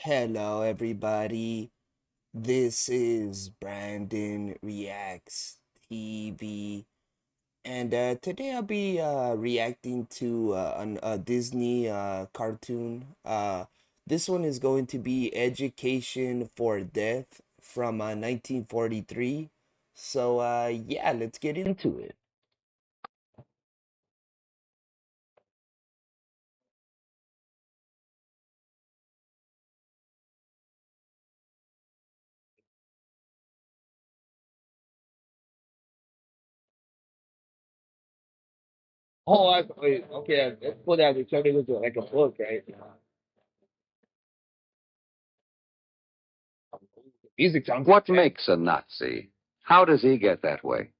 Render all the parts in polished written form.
Hello, everybody. This is Brandon Reacts TV, and today I'll be reacting to a Disney cartoon. This one is going to be Education for Death from 1943. So, yeah, let's get into it. Oh, okay. Let's put that. It's turning into like a book, right? Music sounds. What makes a Nazi? How does he get that way?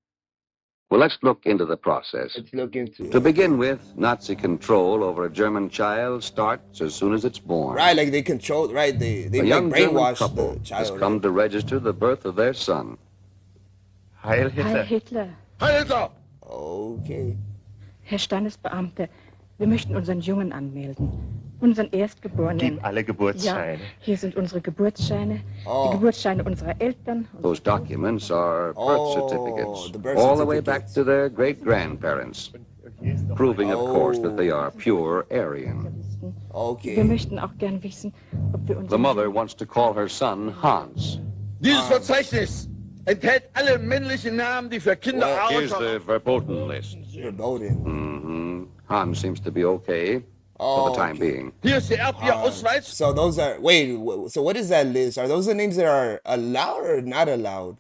Well, let's look into the process. Let's look into To it. begin with, Nazi control over a German child starts as soon as it's born. Right, like they control, right? They A like young German brainwash couple the has child. come Right? to register the birth of their son. Heil Hitler. Heil Hitler. Heil Hitler! Okay. Herr Standesbeamte, wir möchten unseren Jungen anmelden. Unseren Erstgeborenen. Gib alle Geburtsscheine. Ja, hier sind unsere Geburtsscheine, Oh. die Geburtsscheine unserer Eltern. Those documents are birth Oh, certificates, the birth all the way back certificates. to their great-grandparents, proving, of course, that they are pure Aryan. Wir Okay. möchten auch gern wissen, ob wir The unseren mother wants to call her son Hans. Dieses Verzeichnis enthält alle männlichen Namen, die für Kinder Well, Here's außer... the verboten list. Verboten. Hans seems to be okay for the time being. Hier ist der Erbbier-Ausweis. So those are so what is that list? Are those the names that are allowed or not allowed?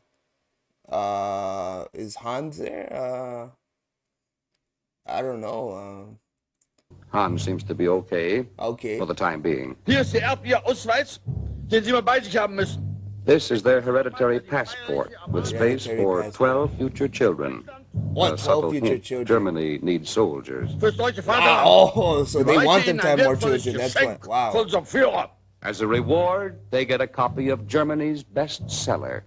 Is Hans there? I don't know. Hans seems to be okay Okay. for the time being. Hier ist der Erbbier-Ausweis, den Sie mal bei sich haben müssen. This is their hereditary passport with space Hereditary for passport. 12 future children. What, A 12 subtle future hint, children? Germany needs soldiers. Fürs deutsche Vaterland. Oh, so they want them Ihnen to ein have more wertvolles children. That's why. Geschenk Wow. von unserem Führer. As a reward, they get a copy of Germany's bestseller.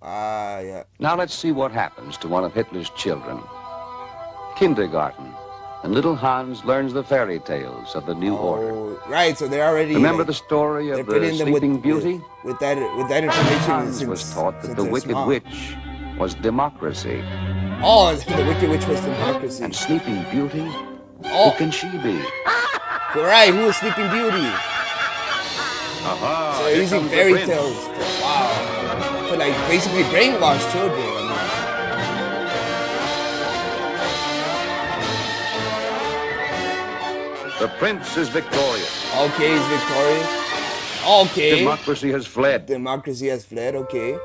Yeah. Now let's see what happens to one of Hitler's children. Kindergarten. And little Hans learns the fairy tales of the new order. Oh, right. So they're already. Remember like, the story they're of the putting them Sleeping Beauty? with that information. Hans since, was taught that since the they're Wicked small. Witch was democracy. Oh, the Wicked Witch was democracy. And Sleeping Beauty, Oh, who can she be? right. Who is Sleeping Beauty? Aha, So they're here using comes the fairy prince. tales. Wow. To like basically brainwash children. The prince is victorious. Okay, he's victorious. Okay. Democracy has fled. Democracy has fled. Okay.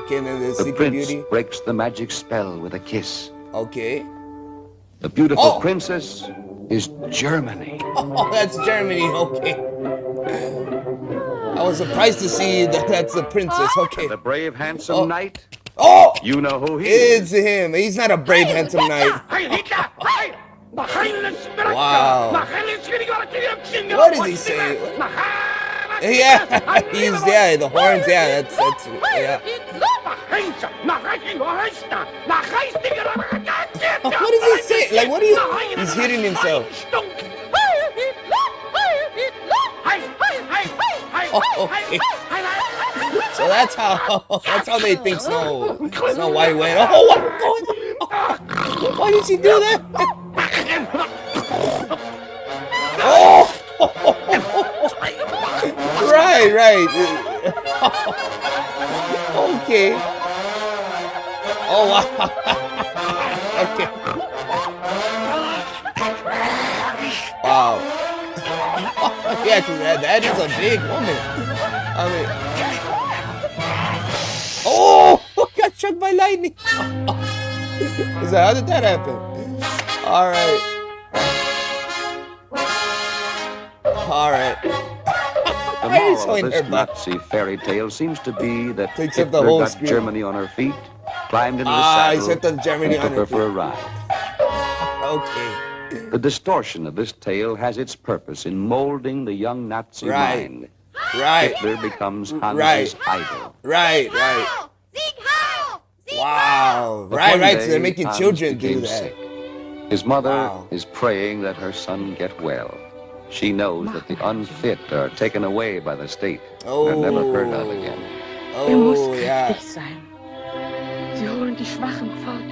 Okay, and then the The Sleeping prince Beauty. breaks the magic spell with a kiss. Okay. The beautiful Oh. princess is Germany. Oh, that's Germany. Okay. I was surprised to see that that's the princess. Okay. The brave, handsome Oh. knight, Oh, you know who he it's is. him. He's not a brave, handsome knight. Heil Hitler! Heil! Nach Heil ins Spiritual! Wow. Nach Heil ins Spiritual! What is he saying? Nach Heil! Yeah, he's the horns. Yeah, that's yeah. Nach Heinz! Nach Reich! Nach Reich! What is he saying? Like, what are you? He's hitting himself. Oh, okay. So that's how they think Snow White went. Oh, what's going on? Why did she do that? Oh, right. Okay. Oh wow. Okay. Wow. Yeah, 'cause that is a big woman. I mean, oh, got struck by lightning. Is that, how did that happen? All right. The Why are you moral showing of her this butt? Nazi fairy tale seems to be that Takes up the Hitler whole got screen. Germany on her feet, climbed into the Ah, he saddle, set the Germany and on took her her for a feet. ride. Okay. The distortion of this tale has its purpose in molding the young Nazi Right. mind. Right. Hitler becomes Hans's Right. idol. Right. Wow. But Right. one So day, they're making Hans children do became that. sick. His mother Wow. is praying that her son get well. She knows that the unfit are taken away by the state. Oh. They're never heard of again. Muss Oh, yeah. kräftig sein. Sie holen die Schwachen fort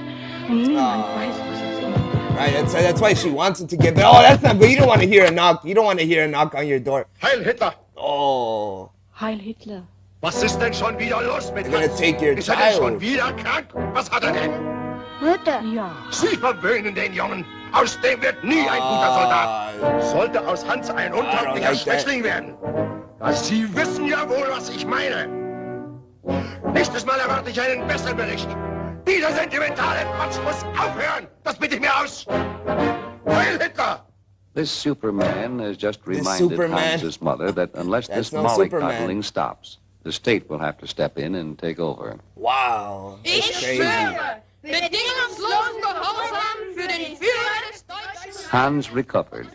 und niemand weiß, was es ist. Right, that's why she wants him to get. Oh, that's not. But you don't want to hear a knock. You don't want to hear a knock on your door. Heil Hitler! Oh, Heil Hitler. Was ist denn schon wieder los mit they're gonna Hans? take your Ist er denn schon child. wieder krank? Was hat er denn? Mutter. Ja. Sie verwöhnen den Jungen. Aus dem wird nie ein guter Soldat. Sollte aus Hans ein untauglicher like that. Schwächling werden. Sie wissen ja wohl, was ich meine. Nächstes Mal erwarte ich einen besseren Bericht. Dieser sentimentale Quatsch muss aufhören. Das bitte ich mir aus. Heil Hitler! This Superman has just This reminded Superman. Hans's mother that unless That's this no Superman. mollycoddling stops, the state will have to step in and take over. Wow, that's Ich crazy. schwöre, bedingungslosen Gehorsam für den Führer des deutschen Hans recovered.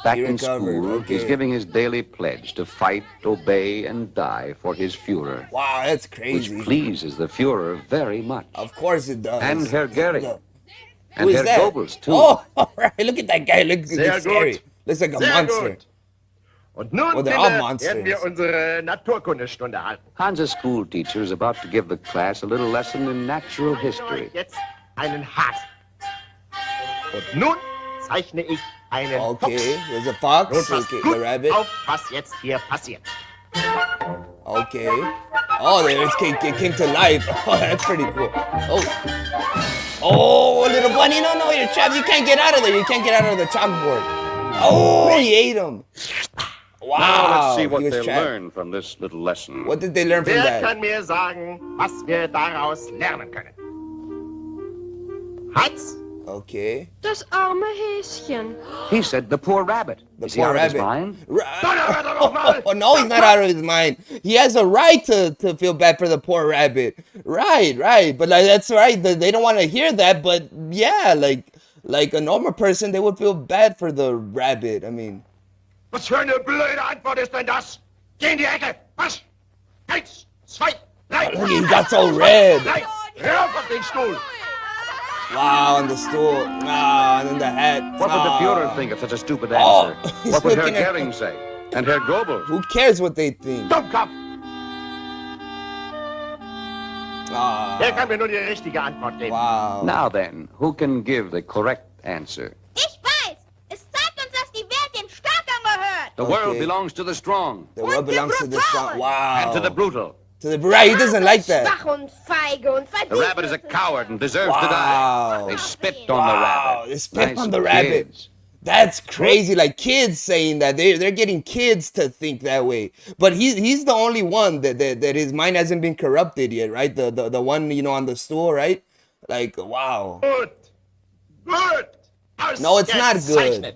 Back He in recovered, school, okay. he's giving his daily pledge to fight, obey, and die for his Führer, Wow, that's which crazy. pleases the Führer very much. Of course it does. And Herr Goering. Who And is Herr that? Goebbels, too. Oh, all right. Look at that guy. Look Sehr scary. gut. Looks like a Sehr monster. gut. Und nun, Oh, they're all Kinder, monsters. werden wir unsere Naturkundestunde halten. Hans's school teacher is about to give the class a little lesson in natural history. Jetzt einen Hasen. Und nun zeichne ich einen Okay, Fuchs. there's a fox. Nun passt Okay, gut the rabbit. auf, was jetzt hier passiert. Okay. Oh, there it came to life. Oh, that's pretty cool. Oh. Oh, little bunny. No, you're trapped. You can't get out of there. You can't get out of the chalkboard. Oh, he ate him. Wow. Now let's see he what was they trapped. learn from this little lesson. What did they learn from Wer that? kann mir sagen, was wir daraus lernen können? Hans? Okay. Das arme Häschen. He said the poor rabbit. The Is he poor out of his rabbit. mind? Donnerwetter noch mal! Oh, no, he's not out of his mind. He has a right to feel bad for the poor rabbit. Right. But like, that's right. They don't want to hear that. But yeah, like a normal person, they would feel bad for the rabbit. I mean, Was für eine blöde Antwort ist denn das? Geh in die Ecke! Was? 1, 2, 3! look, he got so red. Nein! Rauf auf den Stuhl! Wow, on the stool. Ah, and then the hat. What would the Ah. Führer think of such a stupid Oh, answer? he's What would Herr looking at- Goering say? And Herr Goebbels? Who cares what they think? Dummkopf! Ah, Wer kann mir nur die richtige Antwort geben? wow. Now then, who can give the correct answer? Ich weiß. Es zeigt uns, dass die Welt den Starken gehört. The Okay. world belongs to the strong The world belongs to the strong. Wow. and to the brutal. To the right. He doesn't like that. Schwach und feige und The verdient. rabbit is a coward and deserves to Wow. die. They spit on the Wow, rabbit. they spit Nice on the rabbit. kids. That's crazy. Like kids saying that they're getting kids to think that way. But he's the only one that his mind hasn't been corrupted yet, right? The one on the stool, right? Like wow. Gut! Gut! No, it's not good. Ausgezeichnet.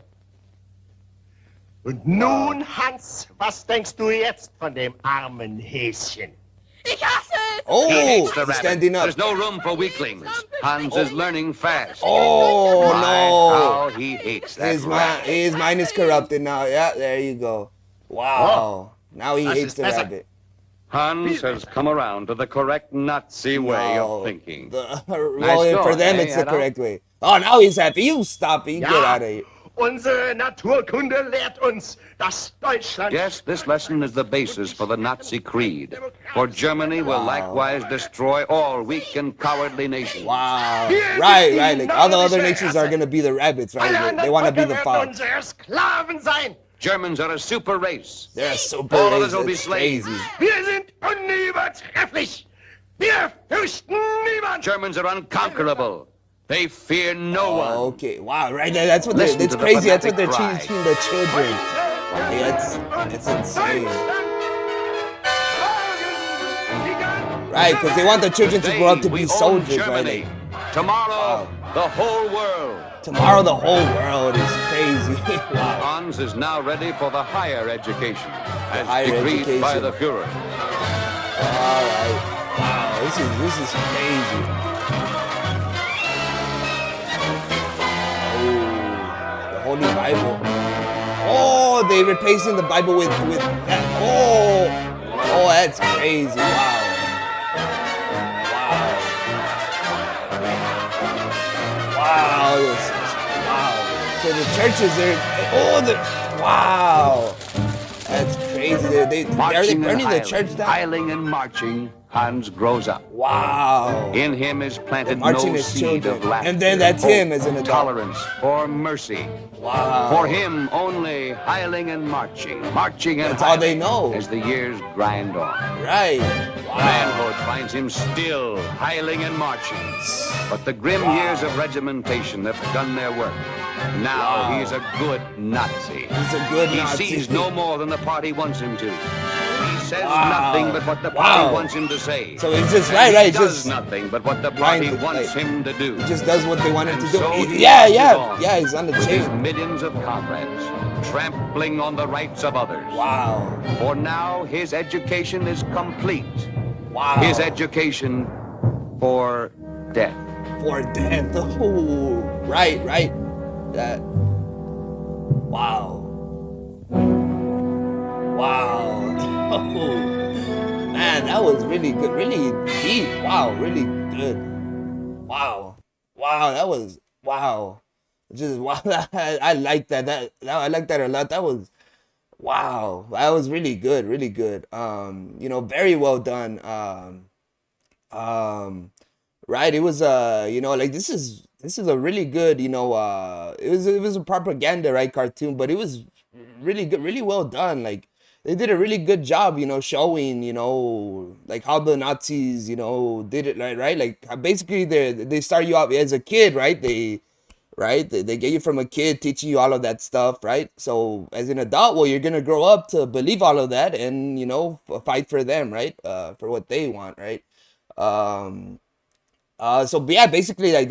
Und nun, Hans, was denkst du jetzt von dem armen Häschen? Ich hasse es. Oh, He hates the he's rabbit. standing up. There's no room for weaklings. Hans is learning fast. Oh My, no. how he hates that His mind is corrupted now. Yeah, there you go. Wow. Now he Das hates ist the besser. rabbit. Hans has come around to the correct Nazi way No, of thinking. Well, for going, them, eh, it's the Adam? correct way. Oh, now he's happy. You stop it. You get out of here. Unsere Naturkunde lehrt uns, dass Deutschland... Yes, this lesson is the basis for the Nazi creed. For Germany will Wow. likewise destroy all weak and cowardly nations. Wow. Right. Like all the other nations are gonna be the rabbits, Alle right? They anderen want to be Völker the werden fox. unsere Sklaven sein. Germans are a super race. They're a super All of race. us will be It's slaves. crazy. Wir sind unübertrefflich. Wir fürchten niemand. Germans are unconquerable. They fear no one. Oh, okay. Wow. Right. That's what. Listen It's to the crazy. That's what they're fanatic teaching the children. Yeah, it's insane. Right, because they want the children to grow up to Today, be we own soldiers, Germany. right? Tomorrow, the whole world. Tomorrow the whole world is crazy. Wow. Hans is now ready for the higher education, as higher decreed by education. the Führer. All right. Wow. This is crazy. Oh, the Holy Bible. Oh, they replacing the Bible with that. Oh, that's crazy. Wow. Wow. Wow. So the churches are. Wow. That's crazy. Are they Marching burning and the church down? hiling and marching, Hans grows up. Wow. In him is planted Marching no his seed children. of laughter, And then that's hope, him as an adult. tolerance, or mercy. Wow. For him, only hiling and marching, marching and That's all they hiling know. as the years grind on. Right. Wow. Manhood finds him still hiling and marching. But the grim years of regimentation have begun their work. Now he is a good Nazi. He's a good Nazi. He sees no more than the party wants him to. He says Wow. nothing but what the party Wow. wants him to say. So he's just And right, he does just nothing but what the party blind, wants like, him to do. he just does what they want him to And do. so He- he yeah, marches yeah, on yeah. He's on the with his chain. millions of comrades, trampling on the rights of others. Wow. For now, his education is complete. Wow. His education for death. For death. Oh, right, right. That. Wow. Wow. Oh, man, that was really good. Really deep. Wow, really good. Wow. Wow, that was wow. Just wow. I like that. I like that a lot. That was wow. That was really good. Really good. Very well done. Right. It was like this is a really good, it was a propaganda, right, cartoon, but it was really good, really well done. Like they did a really good job, showing, like how the Nazis, did it, right? Like basically they start you out as a kid, right? They get you from a kid, teaching you all of that stuff, right? So as an adult, well, you're gonna grow up to believe all of that and fight for them, right? For what they want, right? So yeah, basically, like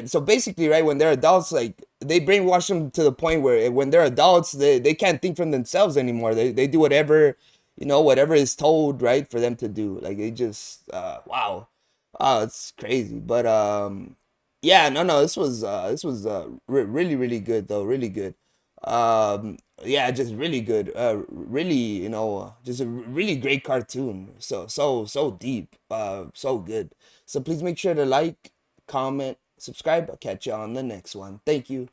so basically, right, when they're adults, like they brainwash them to the point where when they're adults, they can't think for themselves anymore. They do whatever, whatever is told, right, for them to do. Like they just wow. It's crazy. But yeah, no, this was really, really good though, really good. Yeah, just really good. Really, just a really great cartoon. So deep. So good. So please make sure to like, comment, subscribe. I'll catch you on the next one. Thank you.